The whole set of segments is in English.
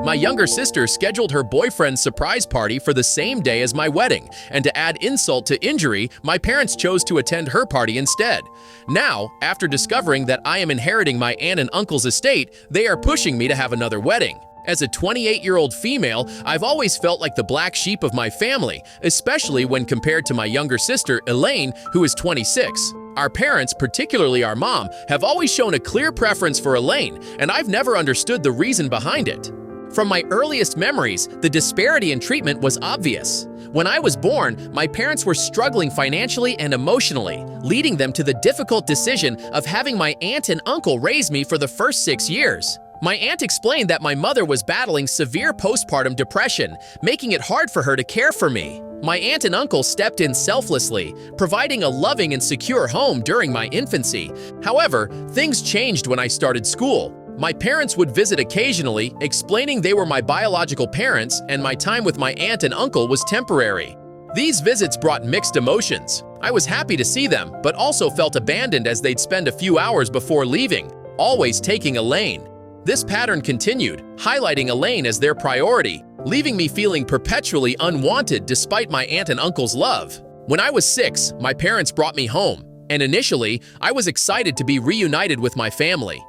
My younger sister scheduled her boyfriend's surprise party for the same day as my wedding, and to add insult to injury, my parents chose to attend her party instead. Now, after discovering that I am inheriting my aunt and uncle's estate, they are pushing me to have another wedding. As a 28-year-old female, I've always felt like the black sheep of my family, especially when compared to my younger sister, Elaine, who is 26. Our parents, particularly our mom, have always shown a clear preference for Elaine, and I've never understood the reason behind it. From my earliest memories, the disparity in treatment was obvious. When I was born, my parents were struggling financially and emotionally, leading them to the difficult decision of having my aunt and uncle raise me for the first 6 years. My aunt explained that my mother was battling severe postpartum depression, making it hard for her to care for me. My aunt and uncle stepped in selflessly, providing a loving and secure home during my infancy. However, things changed when I started school. My parents would visit occasionally, explaining they were my biological parents and my time with my aunt and uncle was temporary. These visits brought mixed emotions. I was happy to see them, but also felt abandoned as they'd spend a few hours before leaving, always taking Elaine. This pattern continued, highlighting Elaine as their priority, leaving me feeling perpetually unwanted despite my aunt and uncle's love. When I was 6, my parents brought me home, and initially, I was excited to be reunited with my family.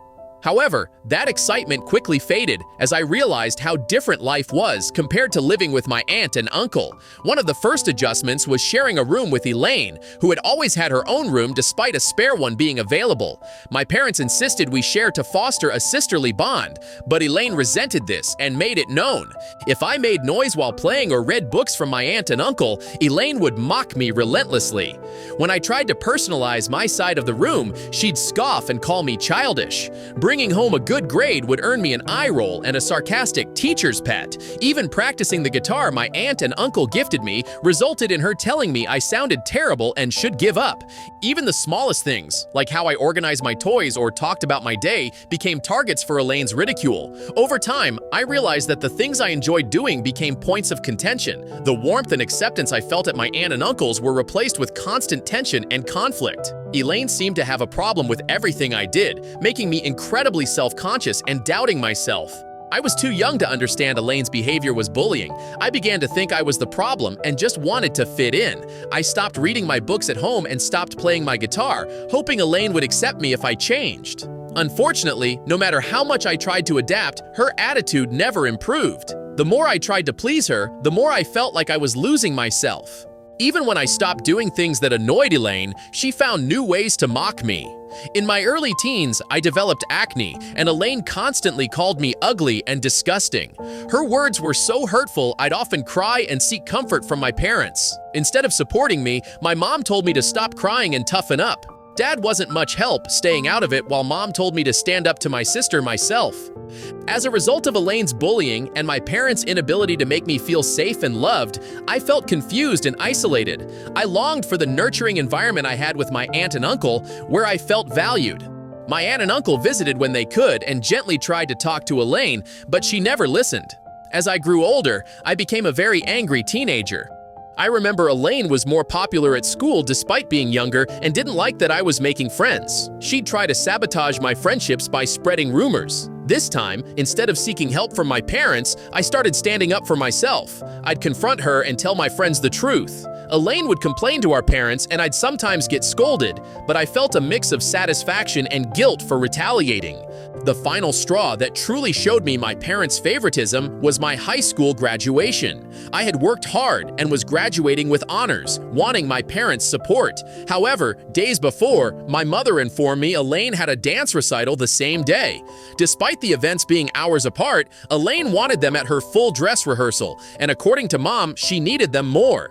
However, that excitement quickly faded as I realized how different life was compared to living with my aunt and uncle. One of the first adjustments was sharing a room with Elaine, who had always had her own room despite a spare one being available. My parents insisted we share to foster a sisterly bond, but Elaine resented this and made it known. If I made noise while playing or read books from my aunt and uncle, Elaine would mock me relentlessly. When I tried to personalize my side of the room, she'd scoff and call me childish. Bringing home a good grade would earn me an eye roll and a sarcastic teacher's pet. Even practicing the guitar my aunt and uncle gifted me resulted in her telling me I sounded terrible and should give up. Even the smallest things, like how I organized my toys or talked about my day, became targets for Elaine's ridicule. Over time, I realized that the things I enjoyed doing became points of contention. The warmth and acceptance I felt at my aunt and uncle's were replaced with constant tension and conflict. Elaine seemed to have a problem with everything I did, making me incredibly self-conscious and doubting myself. I was too young to understand Elaine's behavior was bullying. I began to think I was the problem and just wanted to fit in. I stopped reading my books at home and stopped playing my guitar, hoping Elaine would accept me if I changed. Unfortunately, no matter how much I tried to adapt, her attitude never improved. The more I tried to please her, the more I felt like I was losing myself. Even when I stopped doing things that annoyed Elaine, she found new ways to mock me. In my early teens, I developed acne, and Elaine constantly called me ugly and disgusting. Her words were so hurtful, I'd often cry and seek comfort from my parents. Instead of supporting me, my mom told me to stop crying and toughen up. Dad wasn't much help, staying out of it, while Mom told me to stand up to my sister myself. As a result of Elaine's bullying and my parents' inability to make me feel safe and loved, I felt confused and isolated. I longed for the nurturing environment I had with my aunt and uncle, where I felt valued. My aunt and uncle visited when they could and gently tried to talk to Elaine, but she never listened. As I grew older, I became a very angry teenager. I remember Elaine was more popular at school despite being younger and didn't like that I was making friends. She'd try to sabotage my friendships by spreading rumors. This time, instead of seeking help from my parents, I started standing up for myself. I'd confront her and tell my friends the truth. Elaine would complain to our parents and I'd sometimes get scolded, but I felt a mix of satisfaction and guilt for retaliating. The final straw that truly showed me my parents' favoritism was my high school graduation. I had worked hard and was graduating with honors, wanting my parents' support. However, days before, my mother informed me Elaine had a dance recital the same day. Despite the events being hours apart, Elaine wanted them at her full dress rehearsal, and according to Mom, she needed them more.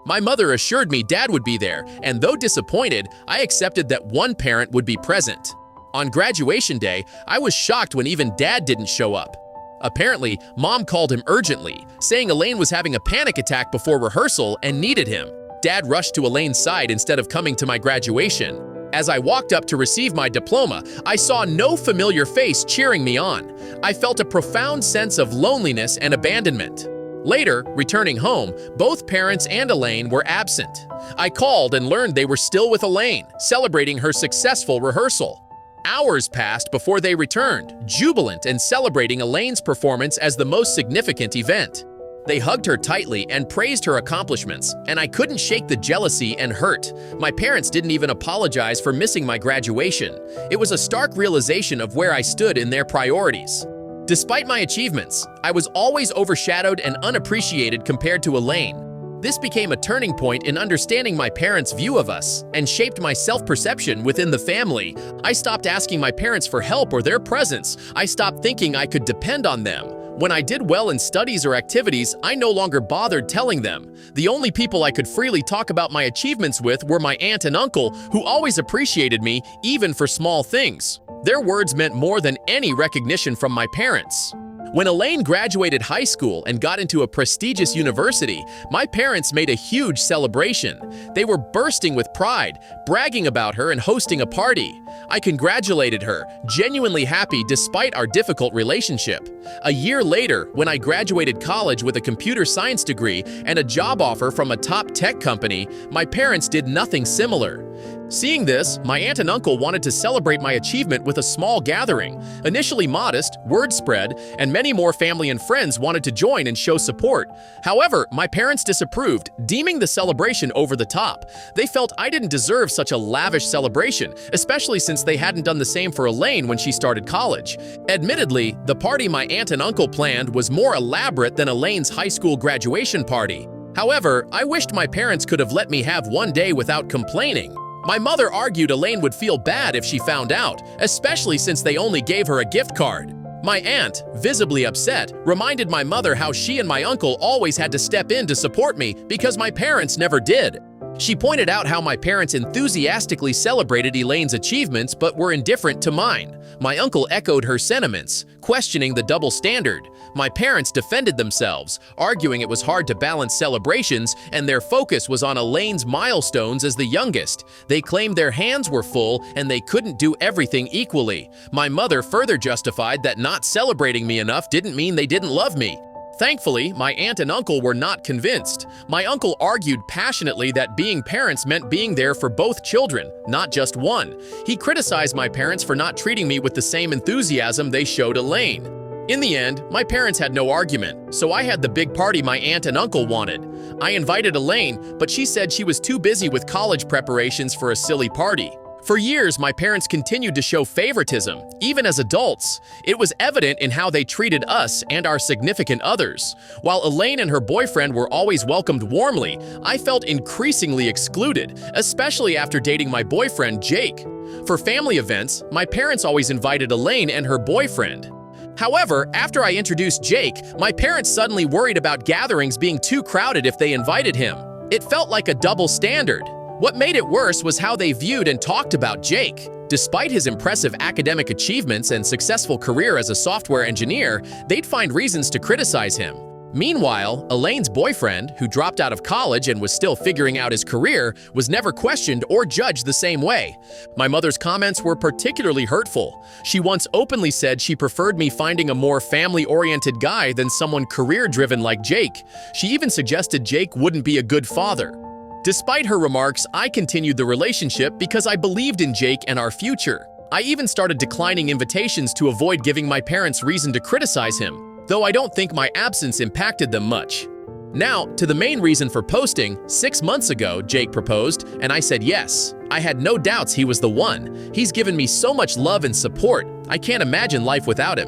My mother assured me Dad would be there, and though disappointed, I accepted that one parent would be present. On graduation day, I was shocked when even Dad didn't show up. Apparently, Mom called him urgently, saying Elaine was having a panic attack before rehearsal and needed him. Dad rushed to Elaine's side instead of coming to my graduation. As I walked up to receive my diploma, I saw no familiar face cheering me on. I felt a profound sense of loneliness and abandonment. Later, returning home, both parents and Elaine were absent. I called and learned they were still with Elaine, celebrating her successful rehearsal. Hours passed before they returned, jubilant and celebrating Elaine's performance as the most significant event. They hugged her tightly and praised her accomplishments, and I couldn't shake the jealousy and hurt. My parents didn't even apologize for missing my graduation. It was a stark realization of where I stood in their priorities. Despite my achievements, I was always overshadowed and unappreciated compared to Elaine. This became a turning point in understanding my parents' view of us and shaped my self-perception within the family. I stopped asking my parents for help or their presence. I stopped thinking I could depend on them. When I did well in studies or activities, I no longer bothered telling them. The only people I could freely talk about my achievements with were my aunt and uncle, who always appreciated me, even for small things. Their words meant more than any recognition from my parents. When Elaine graduated high school and got into a prestigious university, my parents made a huge celebration. They were bursting with pride, bragging about her and hosting a party. I congratulated her, genuinely happy despite our difficult relationship. A year later, when I graduated college with a computer science degree and a job offer from a top tech company, my parents did nothing similar. Seeing this, my aunt and uncle wanted to celebrate my achievement with a small gathering. Initially modest, word spread, and many more family and friends wanted to join and show support. However, my parents disapproved, deeming the celebration over the top. They felt I didn't deserve such a lavish celebration, especially since they hadn't done the same for Elaine when she started college. Admittedly, the party my aunt and uncle planned was more elaborate than Elaine's high school graduation party. However, I wished my parents could have let me have one day without complaining. My mother argued Elaine would feel bad if she found out, especially since they only gave her a gift card. My aunt, visibly upset, reminded my mother how she and my uncle always had to step in to support me because my parents never did. She pointed out how my parents enthusiastically celebrated Elaine's achievements but were indifferent to mine. My uncle echoed her sentiments, questioning the double standard. My parents defended themselves, arguing it was hard to balance celebrations and their focus was on Elaine's milestones as the youngest. They claimed their hands were full and they couldn't do everything equally. My mother further justified that not celebrating me enough didn't mean they didn't love me. Thankfully, my aunt and uncle were not convinced. My uncle argued passionately that being parents meant being there for both children, not just one. He criticized my parents for not treating me with the same enthusiasm they showed Elaine. In the end, my parents had no argument, so I had the big party my aunt and uncle wanted. I invited Elaine, but she said she was too busy with college preparations for a silly party. For years, my parents continued to show favoritism, even as adults. It was evident in how they treated us and our significant others. While Elaine and her boyfriend were always welcomed warmly, I felt increasingly excluded, especially after dating my boyfriend, Jake. For family events, my parents always invited Elaine and her boyfriend. However, after I introduced Jake, my parents suddenly worried about gatherings being too crowded if they invited him. It felt like a double standard. What made it worse was how they viewed and talked about Jake. Despite his impressive academic achievements and successful career as a software engineer, they'd find reasons to criticize him. Meanwhile, Elaine's boyfriend, who dropped out of college and was still figuring out his career, was never questioned or judged the same way. My mother's comments were particularly hurtful. She once openly said she preferred me finding a more family-oriented guy than someone career-driven like Jake. She even suggested Jake wouldn't be a good father. Despite her remarks, I continued the relationship because I believed in Jake and our future. I even started declining invitations to avoid giving my parents reason to criticize him, though I don't think my absence impacted them much. Now, to the main reason for posting, 6 months ago, Jake proposed, and I said yes. I had no doubts he was the one. He's given me so much love and support, I can't imagine life without him.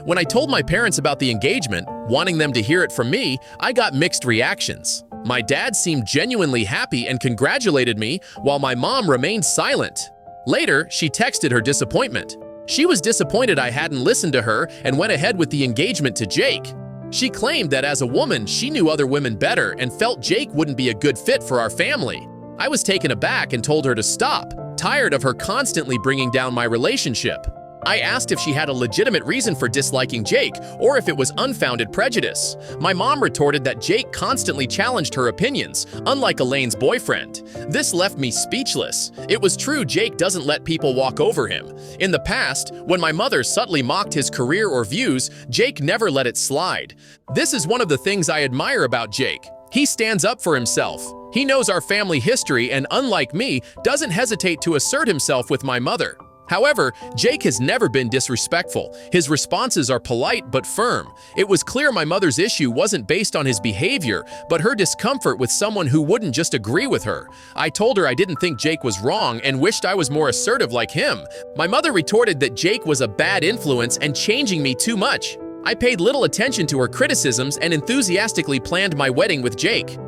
When I told my parents about the engagement, wanting them to hear it from me, I got mixed reactions. My dad seemed genuinely happy and congratulated me, while my mom remained silent. Later, she texted her disappointment. She was disappointed I hadn't listened to her and went ahead with the engagement to Jake. She claimed that as a woman, she knew other women better and felt Jake wouldn't be a good fit for our family. I was taken aback and told her to stop, tired of her constantly bringing down my relationship. I asked if she had a legitimate reason for disliking Jake or if it was unfounded prejudice. My mom retorted that Jake constantly challenged her opinions, unlike Elaine's boyfriend. This left me speechless. It was true Jake doesn't let people walk over him. In the past, when my mother subtly mocked his career or views, Jake never let it slide. This is one of the things I admire about Jake. He stands up for himself. He knows our family history and, unlike me, doesn't hesitate to assert himself with my mother. However, Jake has never been disrespectful. His responses are polite but firm. It was clear my mother's issue wasn't based on his behavior, but her discomfort with someone who wouldn't just agree with her. I told her I didn't think Jake was wrong and wished I was more assertive like him. My mother retorted that Jake was a bad influence and changing me too much. I paid little attention to her criticisms and enthusiastically planned my wedding with Jake.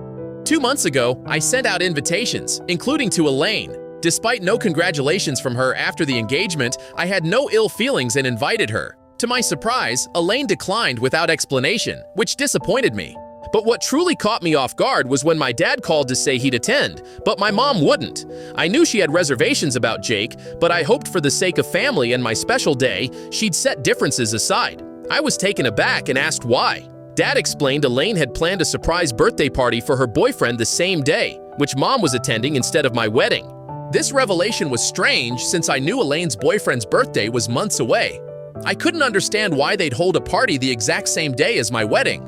2 months ago, I sent out invitations, including to Elaine. Despite no congratulations from her after the engagement, I had no ill feelings and invited her. To my surprise, Elaine declined without explanation, which disappointed me. But what truly caught me off guard was when my dad called to say he'd attend, but my mom wouldn't. I knew she had reservations about Jake, but I hoped for the sake of family and my special day, she'd set differences aside. I was taken aback and asked why. Dad explained Elaine had planned a surprise birthday party for her boyfriend the same day, which Mom was attending instead of my wedding. This revelation was strange since I knew Elaine's boyfriend's birthday was months away. I couldn't understand why they'd hold a party the exact same day as my wedding.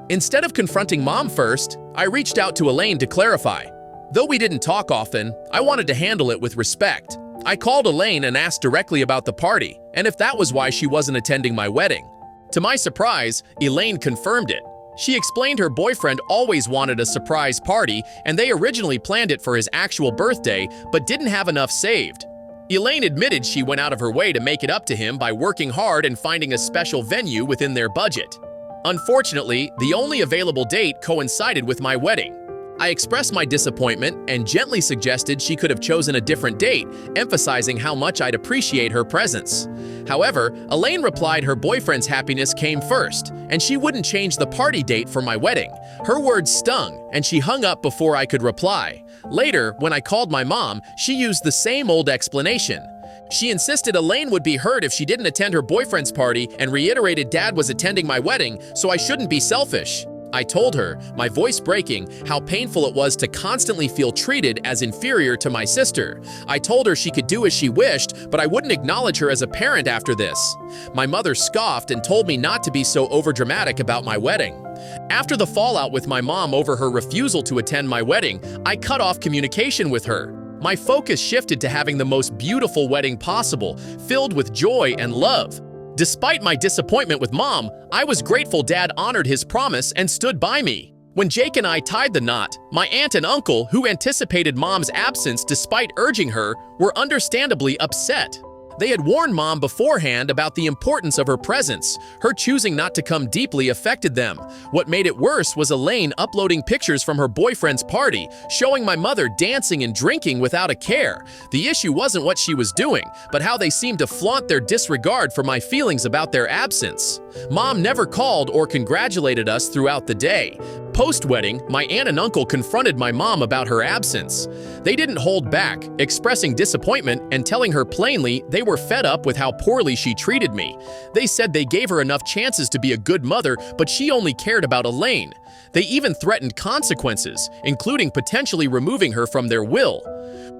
Instead of confronting Mom first, I reached out to Elaine to clarify. Though we didn't talk often, I wanted to handle it with respect. I called Elaine and asked directly about the party, and if that was why she wasn't attending my wedding. To my surprise, Elaine confirmed it. She explained her boyfriend always wanted a surprise party, and they originally planned it for his actual birthday, but didn't have enough saved. Elaine admitted she went out of her way to make it up to him by working hard and finding a special venue within their budget. Unfortunately, the only available date coincided with my wedding. I expressed my disappointment and gently suggested she could have chosen a different date, emphasizing how much I'd appreciate her presence. However, Elaine replied her boyfriend's happiness came first, and she wouldn't change the party date for my wedding. Her words stung, and she hung up before I could reply. Later, when I called my mom, she used the same old explanation. She insisted Elaine would be hurt if she didn't attend her boyfriend's party and reiterated Dad was attending my wedding, so I shouldn't be selfish. I told her, my voice breaking, how painful it was to constantly feel treated as inferior to my sister. I told her she could do as she wished, but I wouldn't acknowledge her as a parent after this. My mother scoffed and told me not to be so overdramatic about my wedding. After the fallout with my mom over her refusal to attend my wedding, I cut off communication with her. My focus shifted to having the most beautiful wedding possible, filled with joy and love. Despite my disappointment with Mom, I was grateful Dad honored his promise and stood by me. When Jake and I tied the knot, my aunt and uncle, who anticipated Mom's absence despite urging her, were understandably upset. They had warned Mom beforehand about the importance of her presence. Her choosing not to come deeply affected them. What made it worse was Elaine uploading pictures from her boyfriend's party, showing my mother dancing and drinking without a care. The issue wasn't what she was doing, but how they seemed to flaunt their disregard for my feelings about their absence. Mom never called or congratulated us throughout the day. Post-wedding, my aunt and uncle confronted my mom about her absence. They didn't hold back, expressing disappointment and telling her plainly they were fed up with how poorly she treated me. They said they gave her enough chances to be a good mother, but she only cared about Elaine. They even threatened consequences, including potentially removing her from their will.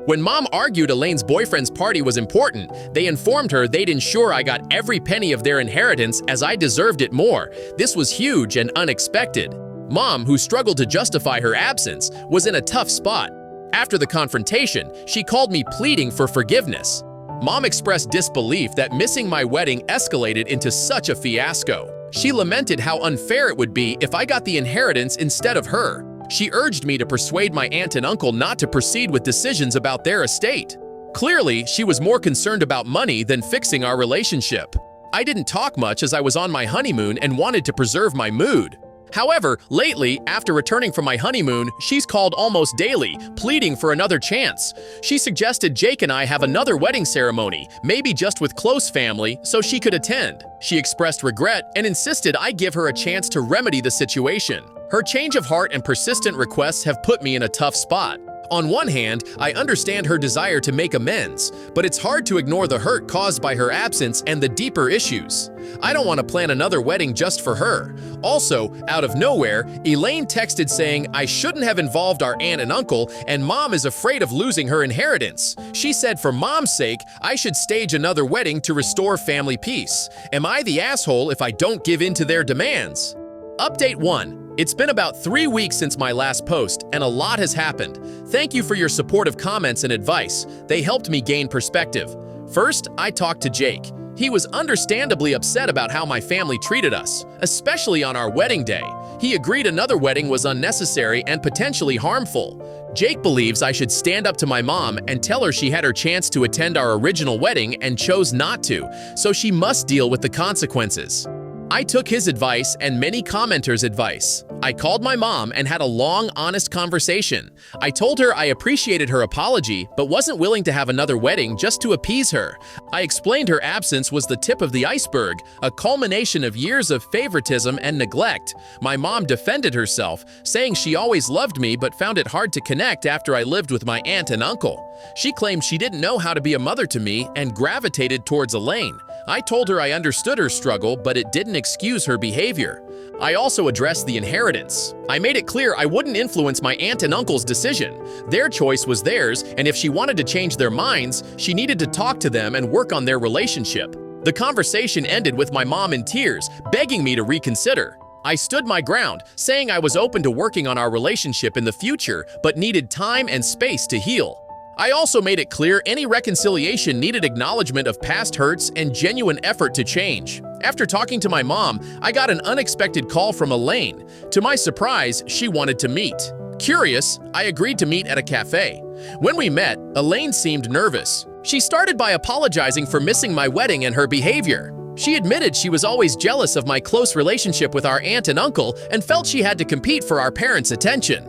When Mom argued Elaine's boyfriend's party was important, they informed her they'd ensure I got every penny of their inheritance as I deserved it more. This was huge and unexpected. Mom, who struggled to justify her absence, was in a tough spot. After the confrontation, she called me pleading for forgiveness. Mom expressed disbelief that missing my wedding escalated into such a fiasco. She lamented how unfair it would be if I got the inheritance instead of her. She urged me to persuade my aunt and uncle not to proceed with decisions about their estate. Clearly, she was more concerned about money than fixing our relationship. I didn't talk much as I was on my honeymoon and wanted to preserve my mood. However, lately, after returning from my honeymoon, she's called almost daily, pleading for another chance. She suggested Jake and I have another wedding ceremony, maybe just with close family, so she could attend. She expressed regret and insisted I give her a chance to remedy the situation. Her change of heart and persistent requests have put me in a tough spot. On one hand, I understand her desire to make amends, but it's hard to ignore the hurt caused by her absence and the deeper issues. I don't want to plan another wedding just for her. Also, out of nowhere, Elaine texted saying I shouldn't have involved our aunt and uncle, and Mom is afraid of losing her inheritance. She said for Mom's sake, I should stage another wedding to restore family peace. Am I the asshole if I don't give in to their demands? Update 1. It's been about 3 weeks since my last post, and a lot has happened. Thank you for your supportive comments and advice. They helped me gain perspective. First, I talked to Jake. He was understandably upset about how my family treated us, especially on our wedding day. He agreed another wedding was unnecessary and potentially harmful. Jake believes I should stand up to my mom and tell her she had her chance to attend our original wedding and chose not to, so she must deal with the consequences. I took his advice and many commenters' advice. I called my mom and had a long, honest conversation. I told her I appreciated her apology, but wasn't willing to have another wedding just to appease her. I explained her absence was the tip of the iceberg, a culmination of years of favoritism and neglect. My mom defended herself, saying she always loved me but found it hard to connect after I lived with my aunt and uncle. She claimed she didn't know how to be a mother to me and gravitated towards Elaine. I told her I understood her struggle, but it didn't excuse her behavior. I also addressed the inheritance. I made it clear I wouldn't influence my aunt and uncle's decision. Their choice was theirs, and if she wanted to change their minds, she needed to talk to them and work on their relationship. The conversation ended with my mom in tears, begging me to reconsider. I stood my ground, saying I was open to working on our relationship in the future, but needed time and space to heal. I also made it clear any reconciliation needed acknowledgement of past hurts and genuine effort to change. After talking to my mom, I got an unexpected call from Elaine. To my surprise, she wanted to meet. Curious, I agreed to meet at a cafe. When we met, Elaine seemed nervous. She started by apologizing for missing my wedding and her behavior. She admitted she was always jealous of my close relationship with our aunt and uncle and felt she had to compete for our parents' attention.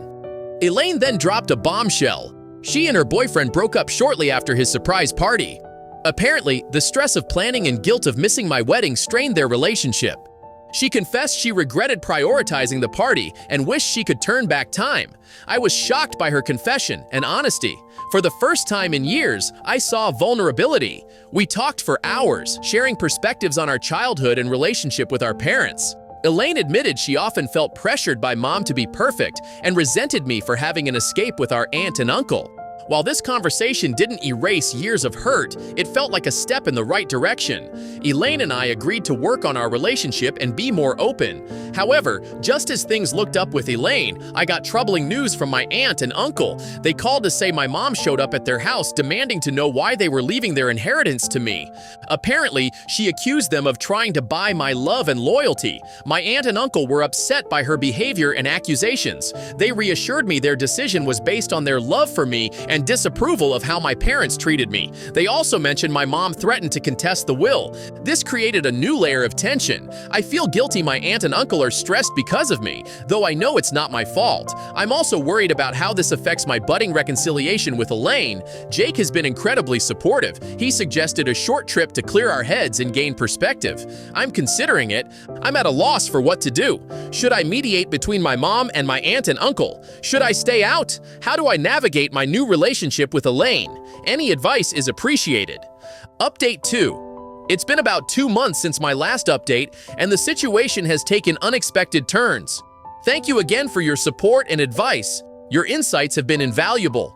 Elaine then dropped a bombshell. She and her boyfriend broke up shortly after his surprise party. Apparently, the stress of planning and guilt of missing my wedding strained their relationship. She confessed she regretted prioritizing the party and wished she could turn back time. I was shocked by her confession and honesty. For the first time in years, I saw vulnerability. We talked for hours, sharing perspectives on our childhood and relationship with our parents. Elaine admitted she often felt pressured by mom to be perfect and resented me for having an escape with our aunt and uncle. While this conversation didn't erase years of hurt, it felt like a step in the right direction. Elaine and I agreed to work on our relationship and be more open. However, just as things looked up with Elaine, I got troubling news from my aunt and uncle. They called to say my mom showed up at their house demanding to know why they were leaving their inheritance to me. Apparently, she accused them of trying to buy my love and loyalty. My aunt and uncle were upset by her behavior and accusations. They reassured me their decision was based on their love for me and disapproval of how my parents treated me. They also mentioned my mom threatened to contest the will. This created a new layer of tension. I feel guilty my aunt and uncle are stressed because of me, though I know it's not my fault. I'm also worried about how this affects my budding reconciliation with Elaine. Jake has been incredibly supportive. He suggested a short trip to clear our heads and gain perspective. I'm considering it. I'm at a loss for what to do. Should I mediate between my mom and my aunt and uncle? Should I stay out? How do I navigate my new relationship with Elaine? Any advice is appreciated. Update 2. It's been about 2 months since my last update, and the situation has taken unexpected turns. Thank you again for your support and advice. Your insights have been invaluable.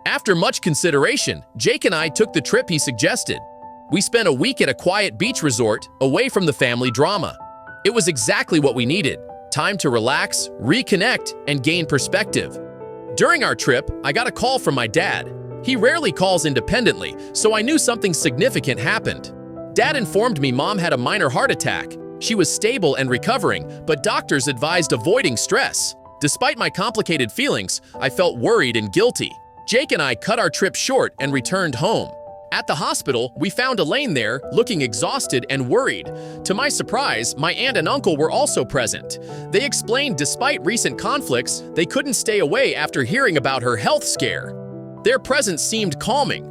After much consideration, Jake and I took the trip he suggested. We spent a week at a quiet beach resort, away from the family drama. It was exactly what we needed: time to relax, reconnect, and gain perspective. During our trip, I got a call from my dad. He rarely calls independently, so I knew something significant happened. Dad informed me mom had a minor heart attack. She was stable and recovering, but doctors advised avoiding stress. Despite my complicated feelings, I felt worried and guilty. Jake and I cut our trip short and returned home. At the hospital, we found Elaine there, looking exhausted and worried. To my surprise, my aunt and uncle were also present. They explained despite recent conflicts, they couldn't stay away after hearing about her health scare. Their presence seemed calming.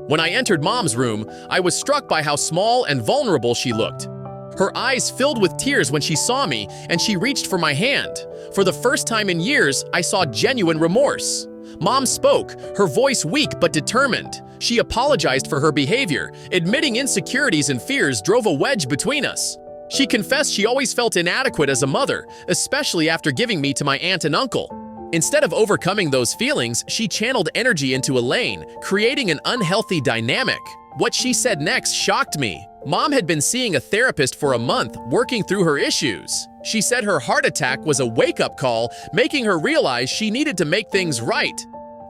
When I entered mom's room, I was struck by how small and vulnerable she looked. Her eyes filled with tears when she saw me, and she reached for my hand. For the first time in years, I saw genuine remorse. Mom spoke, her voice weak but determined. She apologized for her behavior. Admitting insecurities and fears drove a wedge between us. She confessed she always felt inadequate as a mother, especially after giving me to my aunt and uncle. Instead of overcoming those feelings, she channeled energy into Elaine, creating an unhealthy dynamic. What she said next shocked me. Mom had been seeing a therapist for a month, working through her issues. She said her heart attack was a wake-up call, making her realize she needed to make things right.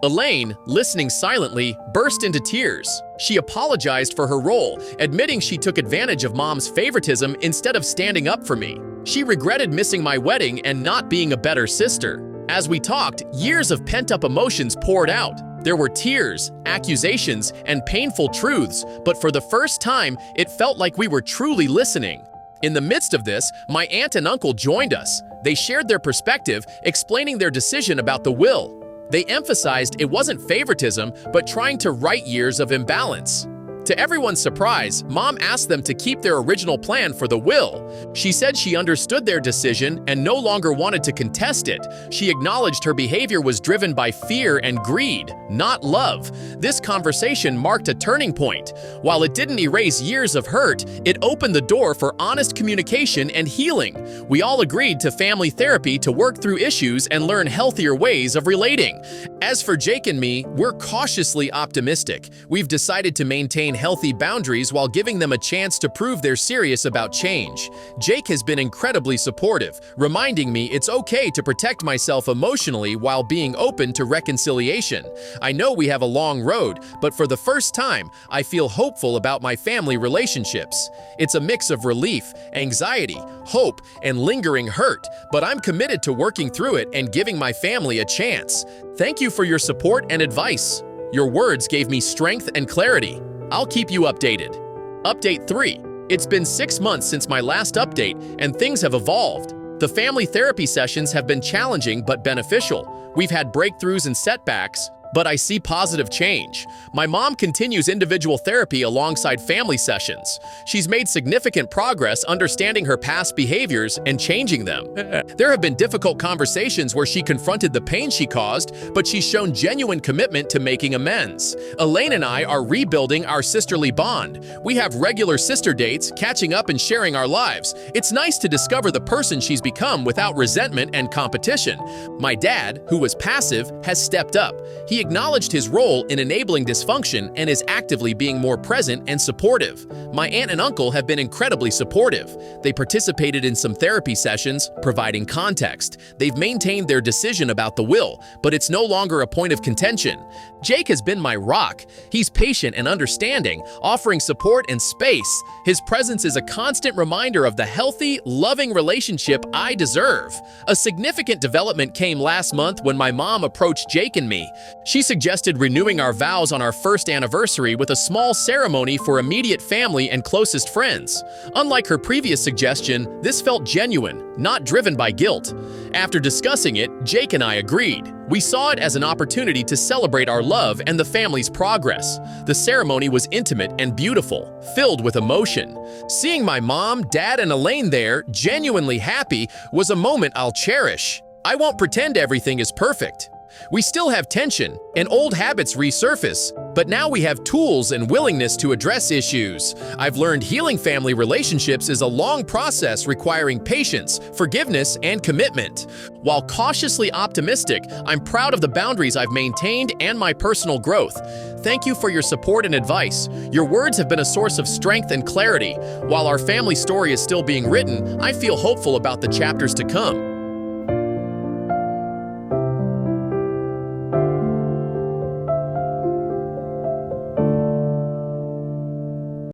Elaine, listening silently, burst into tears. She apologized for her role, admitting she took advantage of Mom's favoritism instead of standing up for me. She regretted missing my wedding and not being a better sister. As we talked, years of pent-up emotions poured out. There were tears, accusations, and painful truths, but for the first time, it felt like we were truly listening. In the midst of this, my aunt and uncle joined us. They shared their perspective, explaining their decision about the will. They emphasized it wasn't favoritism, but trying to right years of imbalance. To everyone's surprise, Mom asked them to keep their original plan for the will. She said she understood their decision and no longer wanted to contest it. She acknowledged her behavior was driven by fear and greed, not love. This conversation marked a turning point. While it didn't erase years of hurt, it opened the door for honest communication and healing. We all agreed to family therapy to work through issues and learn healthier ways of relating. As for Jake and me, we're cautiously optimistic. We've decided to maintain healthy boundaries while giving them a chance to prove they're serious about change. Jake has been incredibly supportive, reminding me it's okay to protect myself emotionally while being open to reconciliation. I know we have a long road, but for the first time, I feel hopeful about my family relationships. It's a mix of relief, anxiety, hope, and lingering hurt, but I'm committed to working through it and giving my family a chance. Thank you for your support and advice. Your words gave me strength and clarity. I'll keep you updated. Update 3. It's been 6 months since my last update, and things have evolved. The family therapy sessions have been challenging but beneficial. We've had breakthroughs and setbacks, but I see positive change. My mom continues individual therapy alongside family sessions. She's made significant progress understanding her past behaviors and changing them. There have been difficult conversations where she confronted the pain she caused, but she's shown genuine commitment to making amends. Elaine and I are rebuilding our sisterly bond. We have regular sister dates, catching up and sharing our lives. It's nice to discover the person she's become without resentment and competition. My dad, who was passive, has stepped up. He acknowledged his role in enabling dysfunction and is actively being more present and supportive. My aunt and uncle have been incredibly supportive. They participated in some therapy sessions, providing context. They've maintained their decision about the will, but it's no longer a point of contention. Jake has been my rock. He's patient and understanding, offering support and space. His presence is a constant reminder of the healthy, loving relationship I deserve. A significant development came last month when my mom approached Jake and me. She suggested renewing our vows on our first anniversary with a small ceremony for immediate family and closest friends. Unlike her previous suggestion, this felt genuine, not driven by guilt. After discussing it, Jake and I agreed. We saw it as an opportunity to celebrate our love and the family's progress. The ceremony was intimate and beautiful, filled with emotion. Seeing my mom, dad, and Elaine there, genuinely happy, was a moment I'll cherish. I won't pretend everything is perfect. We still have tension, and old habits resurface, but now we have tools and willingness to address issues. I've learned healing family relationships is a long process requiring patience, forgiveness, and commitment. While cautiously optimistic, I'm proud of the boundaries I've maintained and my personal growth. Thank you for your support and advice. Your words have been a source of strength and clarity. While our family story is still being written, I feel hopeful about the chapters to come.